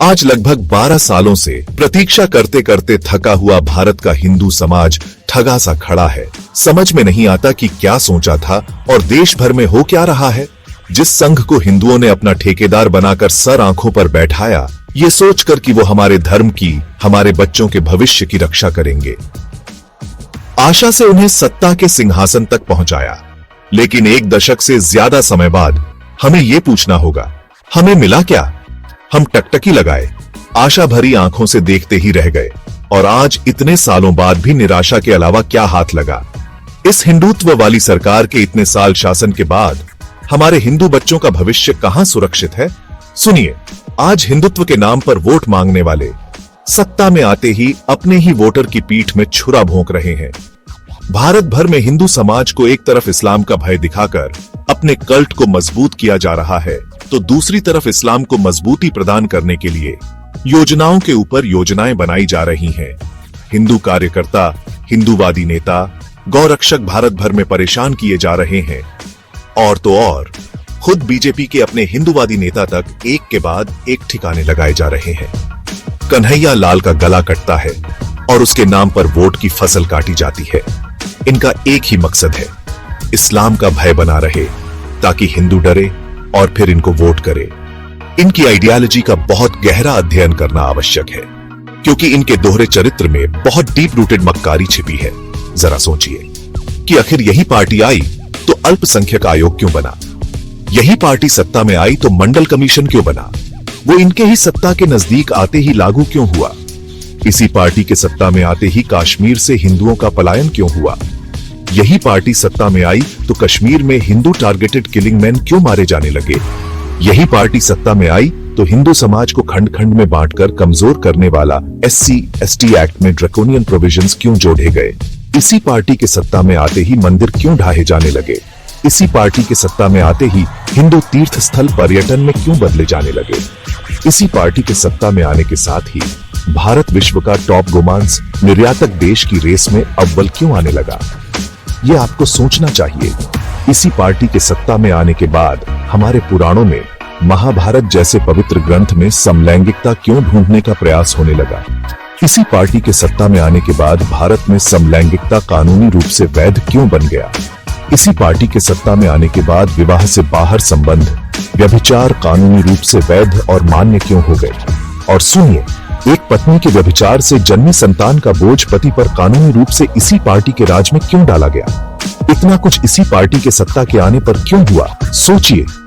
आज लगभग 12 सालों से प्रतीक्षा करते करते थका हुआ भारत का हिंदू समाज ठगा सा खड़ा है। समझ में नहीं आता कि क्या सोचा था और देश भर में हो क्या रहा है। जिस संघ को हिंदुओं ने अपना ठेकेदार बनाकर सर आंखों पर बैठाया, ये सोचकर कि वो हमारे धर्म की, हमारे बच्चों के भविष्य की रक्षा करेंगे, आशा से उन्हें सत्ता के सिंहासन तक पहुंचाया। लेकिन एक दशक से ज्यादा समय बाद हमें ये पूछना होगा, हमें मिला क्या? हम टकटकी लगाए, आशा भरी आंखों से देखते ही रह गए, और आज इतने सालों बाद भी निराशा के अलावा क्या हाथ लगा? इस हिंदुत्व वाली सरकार के इतने साल शासन के बाद हमारे हिंदू बच्चों का भविष्य कहां सुरक्षित है? सुनिए, आज हिंदुत्व के नाम पर वोट मांगने वाले सत्ता में आते ही अपने ही वोटर की पीठ में छुरा भोंक रहे हैं। भारत भर में हिंदू समाज को एक तरफ इस्लाम का भय दिखाकर अपने कल्ट को मजबूत किया जा रहा है, तो दूसरी तरफ इस्लाम को मजबूती प्रदान करने के लिए योजनाओं के ऊपर योजनाएं बनाई जा रही हैं। हिंदू कार्यकर्ता, हिंदूवादी नेता, गौरक्षक भारत भर में परेशान किए जा रहे हैं, और तो और खुद बीजेपी के अपने हिंदूवादी नेता तक एक के बाद एक ठिकाने लगाए जा रहे हैं। कन्हैया लाल का गला कटता है और उसके नाम पर वोट की फसल काटी जाती है। इनका एक ही मकसद है, इस्लाम का भय बना रहे ताकि हिंदू डरे और फिर इनको वोट करे। इनकी आइडियोलॉजी का बहुत गहरा अध्ययन करना आवश्यक है, क्योंकि इनके दोहरे चरित्र में बहुत डीप रूटेड मक्कारी छिपी है। जरा सोचिए कि आखिर यही पार्टी आई तो अल्पसंख्यक आयोग क्यों बना? यही पार्टी सत्ता में आई तो मंडल कमीशन क्यों बना? वो इनके ही सत्ता के नजदीक आते ही लागू क्यों हुआ? इसी पार्टी के सत्ता में आते ही कश्मीर से हिंदुओं का पलायन क्यों हुआ? यही पार्टी सत्ता में आई तो कश्मीर में हिंदू टारगेटेड किलिंग मैन क्यों मारे जाने लगे? यही पार्टी सत्ता में आई तो हिंदू समाज को खंड खंड में बांटकर कमजोर करने वाला SC/ST एक्ट में ड्रैकोनियन प्रोविजंस क्यों जोड़े गए? इसी पार्टी के सत्ता में आते ही मंदिर क्यों ढाहे जाने लगे? इसी पार्टी के सत्ता में आते ही हिंदू तीर्थ स्थल पर्यटन में क्यों बदले जाने लगे? इसी पार्टी के सत्ता में आने के साथ ही भारत विश्व का टॉप गोमांस निर्यातक देश की रेस में अव्वल क्यों आने लगा? ये आपको सोचना चाहिए। इसी पार्टी के सत्ता में आने के बाद हमारे पुराणों में महाभारत जैसे पवित्र ग्रंथ में समलैंगिकता क्यों ढूंढने का प्रयास होने लगा? इसी पार्टी के सत्ता में आने के बाद भारत में समलैंगिकता कानूनी रूप से वैध क्यों बन गया? इसी पार्टी के सत्ता में आने के बाद विवाह से बाहर संबंध, व्यभिचार कानूनी रूप से वैध और मान्य क्यों हो गए? और सुनिए, एक पत्नी के व्यभिचार से जन्मी संतान का बोझ पति पर कानूनी रूप से इसी पार्टी के राज में क्यों डाला गया? इतना कुछ इसी पार्टी के सत्ता के आने पर क्यों हुआ? सोचिए।